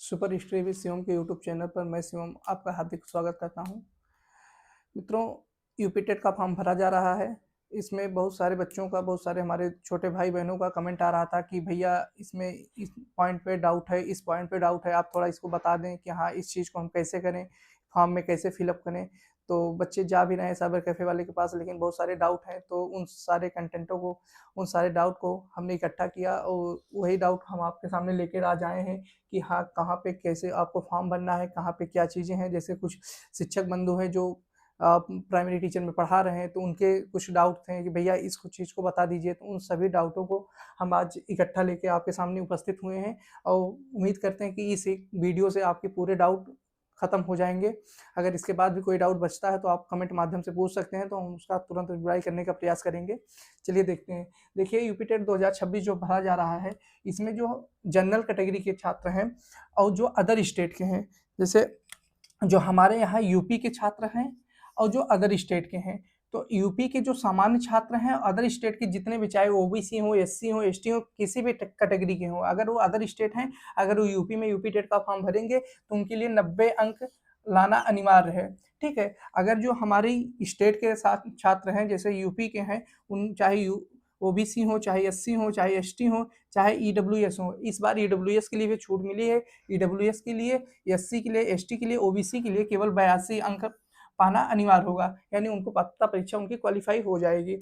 Super history with Shivam के YouTube channel पर मैं शिवम आपका हार्दिक स्वागत करता हूं। मित्रों, यूपी टेट का फॉर्म भरा जा रहा है। इसमें बहुत सारे बच्चों का, बहुत सारे हमारे छोटे भाई बहनों का कमेंट आ रहा था कि भैया इसमें इस पॉइंट पे डाउट है, इस पॉइंट पे डाउट है, आप थोड़ा इसको बता दें कि हाँ इस चीज़ को हम कैसे करें, फॉर्म में कैसे फिलअप करें। तो बच्चे जा भी रहे हैं साइबर कैफ़े वाले के पास, लेकिन बहुत सारे डाउट हैं। तो उन सारे कंटेंटों को, उन सारे डाउट को हमने इकट्ठा किया और वही डाउट हम आपके सामने लेकर आज आए हैं कि हाँ कहाँ पे कैसे आपको फॉर्म भरना है, कहाँ पे क्या चीज़ें हैं। जैसे कुछ शिक्षक बंधु हैं जो प्राइमरी टीचर में पढ़ा रहे हैं, तो उनके कुछ डाउट थे कि भैया इस कुछ चीज़ को बता दीजिए। तो उन सभी डाउटों को हम आज इकट्ठा लेके आपके सामने उपस्थित हुए हैं और उम्मीद करते हैं कि इस एक वीडियो से आपके पूरे डाउट खत्म हो जाएंगे। अगर इसके बाद भी कोई डाउट बचता है तो आप कमेंट माध्यम से पूछ सकते हैं, तो हम उसका तुरंत रिप्लाई करने का प्रयास करेंगे। चलिए देखते हैं। देखिए, यूपी टेट 2026 जो भरा जा रहा है, इसमें जो जनरल कैटेगरी के छात्र हैं और जो अदर स्टेट के हैं, जैसे जो हमारे यहाँ यूपी के छात्र हैं और जो अदर स्टेट के हैं, तो यूपी के जो सामान्य छात्र हैं, अदर स्टेट के जितने भी, चाहे ओबीसी हो, एससी हो, एसटी हो, किसी भी कैटेगरी के हो, अगर वो अदर स्टेट हैं, अगर वो यूपी में यूपी टेट का फॉर्म भरेंगे तो उनके लिए 90 अंक लाना अनिवार्य है। ठीक है। अगर जो हमारी स्टेट के साथ छात्र हैं, जैसे यूपी के हैं, उन चाहे ओबीसी हो, चाहे एससी हो, चाहे एसटी हो, चाहे ईडब्ल्यूएस हो, इस बार ईडब्ल्यूएस के लिए भी छूट मिली है। ईडब्ल्यूएस के लिए, एससी के लिए, एसटी के लिए, ओबीसी के लिए केवल 82 अंक पाना अनिवार्य होगा, यानी उनको पात्रता परीक्षा उनकी क्वालिफाई हो जाएगी।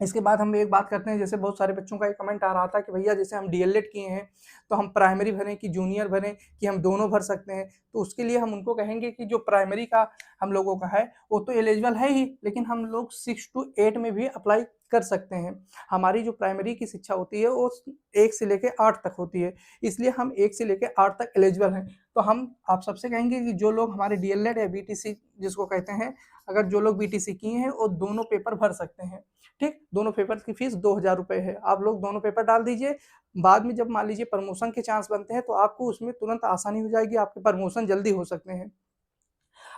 इसके बाद हम एक बात करते हैं, जैसे बहुत सारे बच्चों का एक कमेंट आ रहा था कि भैया जैसे हम डीएलएड किए हैं तो हम प्राइमरी भरें कि जूनियर भरें कि हम दोनों भर सकते हैं। तो उसके लिए हम उनको कहेंगे कि जो प्राइमरी का हम लोगों का है वो तो एलिजिबल है ही, लेकिन हम लोग 6 to 8 में भी अप्लाई कर सकते हैं। हमारी जो प्राइमरी की शिक्षा होती है वो 1 से लेकर 8 तक होती है, इसलिए हम 1 से लेकर 8 तक एलिजिबल हैं। तो हम आप सबसे कहेंगे कि जो लोग हमारे डीएलएड या बीटीसी जिसको कहते हैं, अगर जो लोग बीटीसी किए हैं वो दोनों पेपर भर सकते हैं। ठीक, दोनों पेपर की फीस 2000 रुपये है। आप लोग दोनों पेपर डाल दीजिए। बाद में जब मान लीजिए प्रमोशन के चांस बनते हैं तो आपको उसमें तुरंत आसानी हो जाएगी, आपके प्रमोशन जल्दी हो सकते हैं।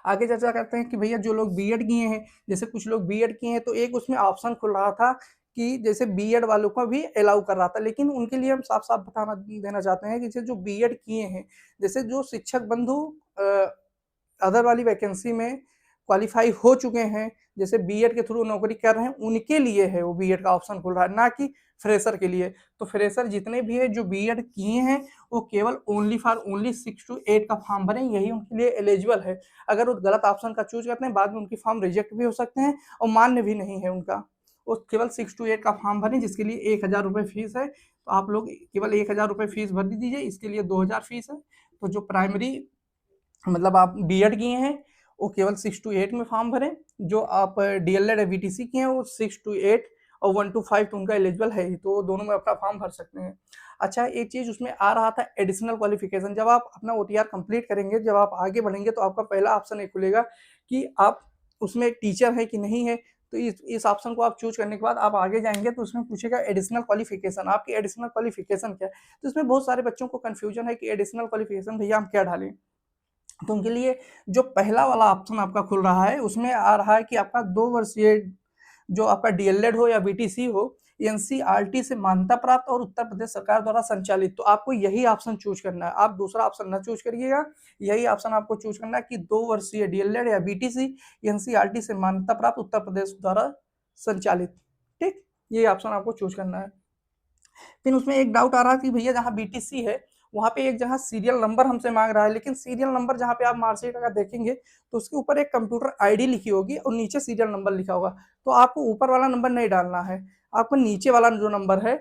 आगे चर्चा करते हैं कि भैया जो लोग बीएड किए हैं, जैसे कुछ लोग बीएड किए हैं, तो एक उसमें ऑप्शन खुल रहा था कि जैसे बीएड वालों को भी अलाउ कर रहा था, लेकिन उनके लिए हम साफ साफ बताना देना चाहते हैं कि जैसे जो बीएड किए हैं, जैसे जो शिक्षक बंधु अदर वाली वैकेंसी में क्वालिफाई हो चुके हैं, जैसे बीएड के थ्रू नौकरी कर रहे हैं, उनके लिए है वो बीएड का ऑप्शन खुल रहा है, ना कि फ्रेशर के लिए। तो फ्रेशर जितने भी है जो बीएड किए हैं वो केवल ओनली फॉर ओनली 6 to 8 का फॉर्म भरें, यही उनके लिए एलिजिबल है। अगर वो गलत ऑप्शन का चूज करते हैं, बाद में उनकी फॉर्म रिजेक्ट भी हो सकते हैं और मान्य भी नहीं है उनका। वो केवल 6 to 8 का फॉर्म भरें, जिसके लिए 1000 रुपये फीस है। तो आप लोग केवल 1000 रुपये फीस भर दीजिए, इसके लिए 2000 फीस है। तो जो प्राइमरी मतलब आप बीएड किए हैं वो केवल 6 to 8 में फॉर्म भरें, जो आप डीएलएड या बीटीसी किए हैं वो 6 to 8 और 1 to 5 तो उनका एलिजिबल है ही, तो दोनों में अपना फॉर्म भर सकते हैं। अच्छा, एक चीज उसमें आ रहा था एडिशनल क्वालिफिकेशन। जब आप अपना ओटीआर कंप्लीट करेंगे, जब आप आगे बढ़ेंगे, तो आपका पहला ऑप्शन एक खुलेगा कि आप उसमें टीचर है कि नहीं है। तो इस ऑप्शन को आप चूज करने के बाद आप आगे जाएंगे तो उसमें पूछेगा एडिशनल क्वालिफिकेशन, आपकी एडिशनल क्वालिफिकेशन क्या है। तो इसमें बहुत सारे बच्चों को कंफ्यूजन है कि एडिशनल क्वालिफिकेशन भैया हम क्या डालें। तो उनके लिए जो पहला वाला ऑप्शन आपका खुल रहा है, उसमें आ रहा है कि आपका 2 वर्षीय जो आपका डीएलएड हो या बीटीसी हो, एनसीईआरटी से मान्यता प्राप्त और उत्तर प्रदेश सरकार द्वारा संचालित, तो आपको यही ऑप्शन चूज करना है। आप दूसरा ऑप्शन ना चूज करिएगा, यही ऑप्शन आपको चूज करना है कि 2 वर्षीय डीएलएड या बीटीसी एनसीईआरटी से मान्यता प्राप्त उत्तर प्रदेश द्वारा संचालित। ठीक, ये ऑप्शन आपको चूज करना है। फिर उसमें एक डाउट आ रहा है कि भैया जहाँ बीटीसी है वहाँ पे एक जगह सीरियल नंबर हमसे मांग रहा है, लेकिन सीरियल नंबर जहाँ पे आप मार्कशीट अगर देखेंगे तो उसके ऊपर एक कंप्यूटर आईडी लिखी होगी और नीचे सीरियल नंबर लिखा होगा। तो आपको ऊपर वाला नंबर नहीं डालना है, आपको नीचे वाला जो नंबर है,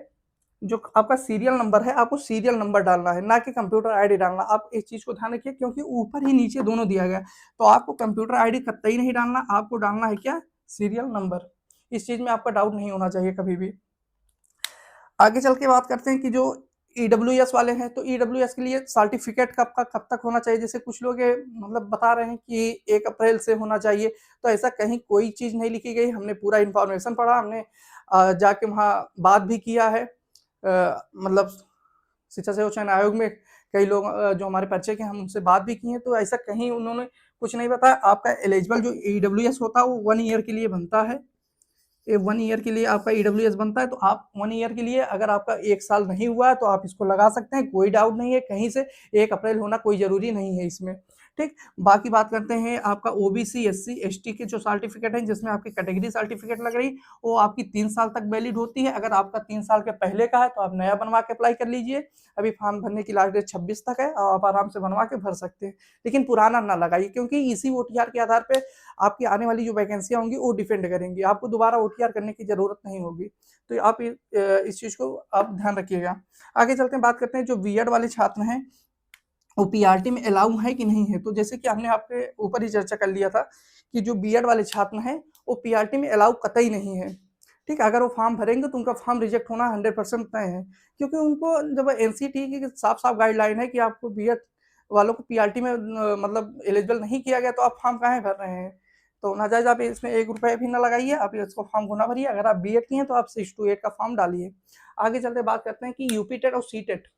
जो आपका सीरियल नंबर है, आपको सीरियल नंबर डालना है, ना कि कंप्यूटर आईडी डालना। आप इस चीज को ध्यान रखिए, क्योंकि ऊपर ही नीचे दोनों दिया गया, तो आपको कंप्यूटर आईडी कतई नहीं डालना, आपको डालना है क्या, सीरियल नंबर। इस चीज में आपका डाउट नहीं होना चाहिए कभी भी। आगे चल के बात करते हैं कि जो ईडब्ल्यूएस वाले हैं, तो ईडब्ल्यूएस के लिए सर्टिफिकेट कब तक होना चाहिए। जैसे कुछ लोग मतलब बता रहे हैं कि 1 अप्रैल से होना चाहिए, तो ऐसा कहीं कोई चीज़ नहीं लिखी गई। हमने पूरा इन्फॉर्मेशन पढ़ा, हमने जाके वहाँ बात भी किया है। मतलब शिक्षा सेवा चयन आयोग में कई लोग जो हमारे परिचय के, हम उनसे बात भी की है, तो ऐसा कहीं उन्होंने कुछ नहीं बताया। आपका एलिजिबल जो ईडब्ल्यूएस होता है वो 1 ईयर के लिए बनता है। ये 1 ईयर के लिए आपका ईडब्ल्यूएस बनता है, तो आप 1 ईयर के लिए अगर आपका 1 साल नहीं हुआ है तो आप इसको लगा सकते हैं, कोई डाउट नहीं है, कहीं से 1 अप्रैल होना कोई ज़रूरी नहीं है इसमें, ठीक। बाकी बात करते हैं आपका ओबीसी, एससी, एसटी के जो सर्टिफिकेट हैं जिसमें आपकी कैटेगरी सर्टिफिकेट लग रही, वो आपकी 3 साल तक वैलिड होती है। अगर आपका 3 साल के पहले का है तो आप नया बनवा के अप्लाई कर लीजिए। अभी फॉर्म भरने की लास्ट डेट 26 तक है और आप आराम से बनवा के भर सकते हैं, लेकिन पुराना ना लगाइए, क्योंकि इसी ओटीआर के आधार पे आपकी आने वाली जो वैकेंसियाँ होंगी वो डिपेंड करेंगी, आपको दोबारा ओटीआर करने की ज़रूरत नहीं होगी। तो आप इस चीज़ को आप ध्यान रखिएगा। आगे चलते हैं, बात करते हैं जो बीएड वाले छात्र हैं वो पीआरटी में अलाउ है कि नहीं है। तो जैसे कि हमने आपके ऊपर ही चर्चा कर लिया था कि जो बीएड वाले छात्र हैं वो पीआरटी में अलाउ कतई नहीं है, ठीक है। अगर वो फॉर्म भरेंगे तो उनका फॉर्म रिजेक्ट होना 100% तय है, क्योंकि उनको जब एनसीटी की साफ-साफ गाइडलाइन है कि आपको बीएड वालों को पीआरटी में मतलब एलिजिबल नहीं किया गया, तो आप फॉर्म काहे भर रहे हैं? तो नाजायज़ आप इसमें ₹1 भी ना लगाइए, आप इसको फॉर्म को ना भरिए। अगर आप बीएड किए हैं तो आप 6 टू 8 का फॉर्म डालिए। आगे चलते बात करते हैं कि यूपी टेट और सी टेट,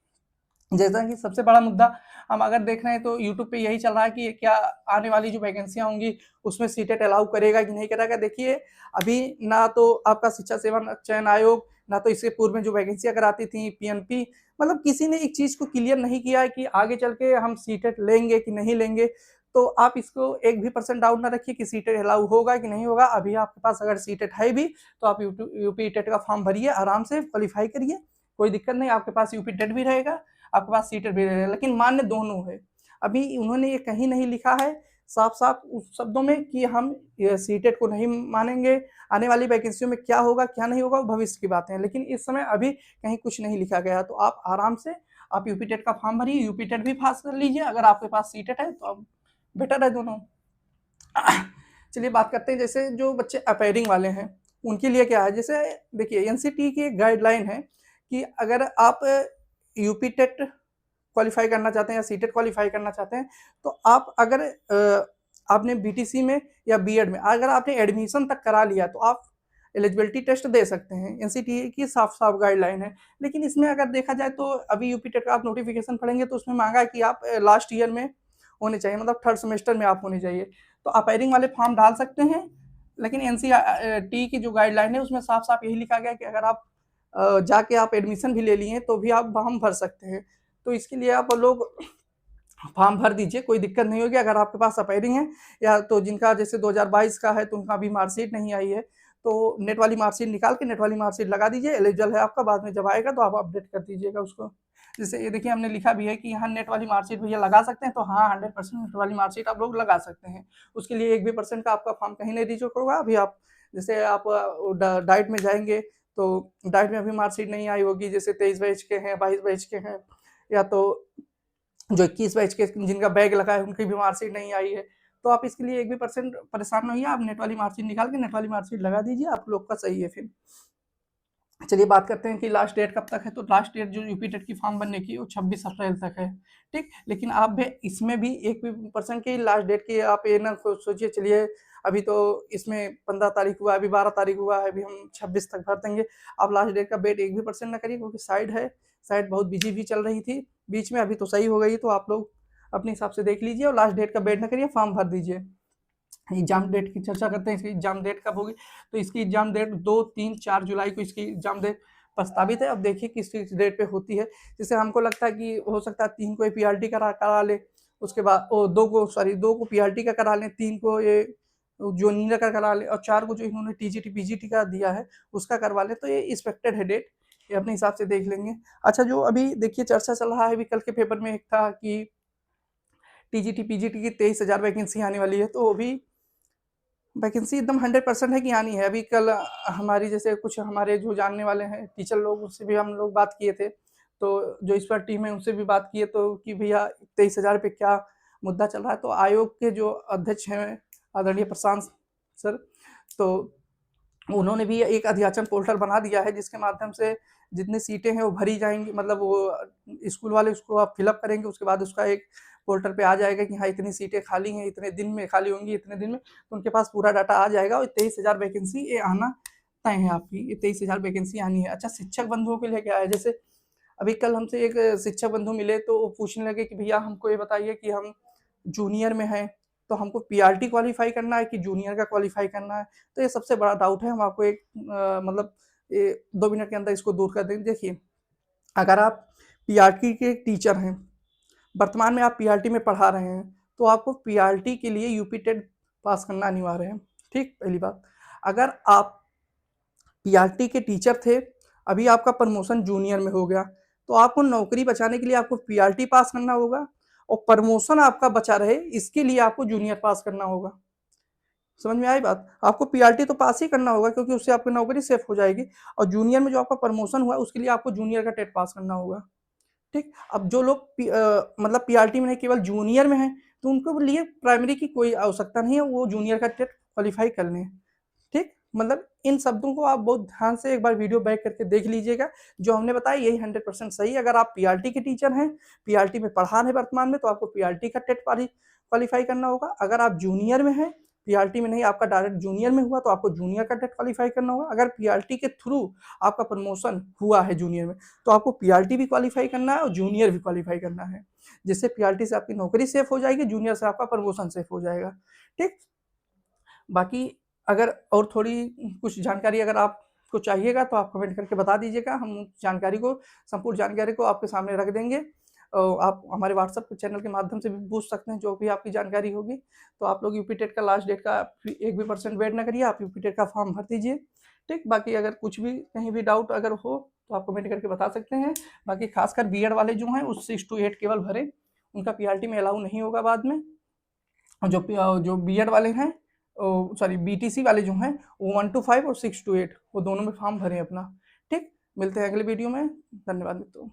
जैसा कि सबसे बड़ा मुद्दा हम अगर देख रहे हैं तो यूट्यूब पे यही चल रहा है कि क्या आने वाली जो वैकेंसियाँ होंगी उसमें सीटेट अलाउ करेगा कि नहीं करेगा। देखिए, अभी ना तो आपका शिक्षा सेवा चयन आयोग, ना तो इससे पूर्व में जो वैकेंसियाँ कराती थी पीएनपी, मतलब किसी ने एक चीज़ को क्लियर नहीं किया है कि आगे चल के हम सीटेट लेंगे कि नहीं लेंगे। तो आप इसको 1 भी % डाउट ना रखिए कि सीटेट अलाउ होगा कि नहीं होगा। अभी आपके पास अगर सीटेट है भी तो आप यूपी टेट का फॉर्म भरिए, आराम से क्वालीफाई करिए, कोई दिक्कत नहीं। आपके पास यूपी टेट भी रहेगा, आपके पास सीटेट भी रहेगा, लेकिन मान्य दोनों है। अभी उन्होंने ये कहीं नहीं लिखा है साफ-साफ उस शब्दों में कि हम ये सीटेट को नहीं मानेंगे, आने वाली वैकेंसियों में क्या होगा, क्या नहीं होगा, वो भविष्य की बातें हैं। लेकिन इस समय अभी कहीं कुछ नहीं लिखा गया है, तो आप आराम से आप यूपी टेट का फॉर्म भरिए, यूपी टेट भी पास कर लीजिए। अगर आपके पास सीटेट है तो अब बेटर है दोनों। चलिए बात करते हैं जैसे जो बच्चे अपीयरिंग वाले हैं, उनके लिए क्या है। जैसे देखिए, एनसीटी की एक गाइडलाइन है कि अगर आप यूपी टेट क्वालीफाई करना चाहते हैं या सीटेट क्वालीफाई करना चाहते हैं, तो आप अगर आपने बीटीसी में या बीएड में अगर आपने एडमिशन तक करा लिया तो आप एलिजिबिलिटी टेस्ट दे सकते हैं। एनसीटीए की साफ-साफ गाइडलाइन है। लेकिन इसमें अगर देखा जाए तो अभी यूपी टेट का आप नोटिफिकेशन पढ़ेंगे तो उसमें मांगा है कि आप लास्ट ईयर में होने चाहिए, मतलब थर्ड सेमेस्टर में आप होने चाहिए। तो अपीयरिंग वाले फॉर्म डाल सकते हैं, लेकिन एनसीटी की जो गाइडलाइन है उसमें साफ-साफ यही लिखा गया है कि अगर आप जाके आप एडमिशन भी ले लिए तो भी आप फॉर्म भर सकते हैं। तो इसके लिए आप लोग फॉर्म भर दीजिए, कोई दिक्कत नहीं होगी। अगर आपके पास अपीयरिंग है या तो जिनका जैसे 2022 का है तो उनका अभी मार्कशीट नहीं आई है, तो नेट वाली मार्कशीट निकाल के नेट वाली मार्कशीट लगा दीजिए, एलिजिबल है आपका। बाद में जब आएगा तो आप अपडेट कर दीजिएगा उसको। जैसे ये देखिए, हमने लिखा भी है कि यहाँ नेट वाली मार्कशीट भैया लगा सकते हैं, तो हाँ 100% नेट वाली मार्कशीट आप लोग लगा सकते हैं। उसके लिए 1 भी % का आपका फॉर्म कहीं नहीं रिजेक्ट होगा। अभी आप जैसे आप डाइट में जाएँगे तो डाइट में अभी मार्कशीट नहीं आई होगी, जैसे 23 बैच के हैं, 22 बैच के हैं, या तो जो 21 बैच के जिनका बैग लगा है उनकी भी मार्कशीट नहीं आई है। तो आप इसके लिए 1 भी % परेशान ना होइए, आप नेट वाली मार्कशीट निकाल के नेट वाली मार्कशीट लगा दीजिए, आप लोग का सही है फिर। चलिए बात करते हैं कि लास्ट डेट कब तक है। तो लास्ट डेट जो यूपी टेट की फॉर्म भरने की वो 26 अप्रैल तक है, ठीक। लेकिन आप भी इसमें भी 1 भी % की लास्ट डेट की आप ये ना सोचिए चलिए अभी तो इसमें 15 तारीख हुआ, अभी 12 तारीख हुआ है, अभी हम 26 तक भर देंगे। आप लास्ट डेट का वेट 1 भी % ना करिए, क्योंकि साइट बहुत बिजी भी चल रही थी बीच में, अभी तो सही हो गई। तो आप लोग अपने हिसाब से देख लीजिए और लास्ट डेट का वेट ना करिए, फॉर्म भर दीजिए। एग्जाम डेट की चर्चा करते हैं, इसकी एग्जाम डेट कब होगी। तो इसकी एग्जाम डेट 2, 3, 4 जुलाई को इसकी एग्जाम डेट प्रस्तावित है। अब देखिए किस डेट पे होती है। जैसे हमको लगता है कि हो सकता है 3 को पीआरटी करा ले, उसके बाद 2 को पीआरटी का करा लें, 3 को ये जूनियर का करा लें और 4 को जो इन्होंने टीजीटी पीजीटी का दिया है उसका करवा लें। तो ये एक्सपेक्टेड है डेट, ये अपने हिसाब से देख लेंगे। अच्छा, जो अभी देखिए चर्चा चल रहा है, अभी कल के पेपर में एक था कि टीजीटी पीजीटी की 23,000 वैकेंसी आने वाली है। तो अभी वैकेंसी एकदम 100% है कि आनी है। अभी कल हमारी जैसे कुछ हमारे जो जानने वाले हैं टीचर लोग, उससे भी हम लोग बात किए थे, तो जो इस बार टीम है उनसे भी बात किए तो कि भैया 23,000 पे क्या मुद्दा चल रहा है। तो आयोग के जो अध्यक्ष हैं आदरणीय प्रशांत सर, तो उन्होंने भी एक अध्याचन पोर्टल बना दिया है जिसके माध्यम से जितनी सीटें हैं वो भरी जाएंगी, मतलब वो स्कूल वाले उसको आप फिलअप करेंगे, उसके बाद उसका एक पोर्टल पे आ जाएगा कि हाँ इतनी सीटें खाली हैं, इतने दिन में खाली होंगी, इतने दिन में, तो उनके पास पूरा डाटा आ जाएगा। और 23,000 वैकेंसी ये आना तय है आपकी, ये 23,000 वैकेंसी आनी है। अच्छा, शिक्षक बंधुओं के लिए क्या है, जैसे अभी कल हमसे एक शिक्षक बंधु मिले तो वो पूछने लगे कि भैया हमको ये बताइए कि हम जूनियर में हैं तो हमको पीआरटी क्वालिफाई करना है कि जूनियर का क्वालिफाई करना है? तो ये सबसे बड़ा डाउट है। हम आपको एक मतलब 2 मिनट के अंदर इसको दूर कर देंगे। देखिए, अगर आप पीआरटी के टीचर हैं, वर्तमान में आप पीआरटी में पढ़ा रहे हैं, तो आपको पीआरटी के लिए यूपी टेट पास करना अनिवार्य है। ठीक, पहली बात। अगर आप पीआरटी के टीचर थे, अभी आपका प्रमोशन जूनियर में हो गया, तो आपको नौकरी बचाने के लिए आपको पीआरटी पास करना होगा, और प्रमोशन आपका बचा रहे इसके लिए आपको जूनियर पास करना होगा। समझ में आई बात? आपको पीआरटी तो पास ही करना होगा, क्योंकि उससे आपकी नौकरी सेफ हो जाएगी, और जूनियर में जो आपका प्रमोशन हुआ उसके लिए आपको जूनियर का टेट पास करना होगा। ठीक, अब जो लोग मतलब पीआरटी में नहीं, केवल जूनियर में है, तो उनको लिए प्राइमरी की कोई आवश्यकता नहीं है, वो जूनियर का टेट क्वालिफाई कर लें। ठीक, मतलब इन शब्दों को आप बहुत ध्यान से एक बार वीडियो बैक करके देख लीजिएगा। जो हमने बताया यही 100% सही है। अगर आप पीआरटी के टीचर हैं, पीआरटी में पढ़ा रहे वर्तमान में, तो आपको पीआरटी का टेट क्वालिफाई करना होगा। अगर आप जूनियर में हैं, पीआरटी में नहीं, आपका डायरेक्ट जूनियर में हुआ, तो आपको जूनियर का टेट क्वालिफाई करना होगा। अगर पीआरटी के थ्रू आपका प्रमोशन हुआ है जूनियर में, तो आपको पीआरटी भी क्वालिफाई करना है और जूनियर भी क्वालिफाई करना है, जिससे पीआरटी से आपकी नौकरी सेफ हो जाएगी, जूनियर से आपका प्रमोशन सेफ हो जाएगा। ठीक, बाकी अगर और थोड़ी कुछ जानकारी अगर आपको चाहिएगा, तो आप कमेंट करके बता दीजिएगा। हम जानकारी को, संपूर्ण जानकारी को आपके सामने रख देंगे। आप हमारे व्हाट्सएप चैनल के माध्यम से भी पूछ सकते हैं, जो भी आपकी जानकारी होगी। तो आप लोग यूपी टेट का लास्ट डेट का 1% वेट ना करिए, आप यूपी टेट का फॉर्म भर दीजिए। ठीक, बाकी अगर कुछ भी कहीं भी डाउट अगर हो, तो आप कमेंट करके बता सकते हैं। बाकी खासकर बीएड वाले जो हैं, उस 6 to 8 केवल भरें, उनका पीआरटी में अलाउ नहीं होगा बाद में। और जो बीएड वाले हैं, सॉरी बीटीसी वाले जो हैं, वो 1 to 5 और 6 to 8 वो दोनों में फॉर्म भरें अपना। ठीक, मिलते हैं अगले वीडियो में। धन्यवाद मित्रों।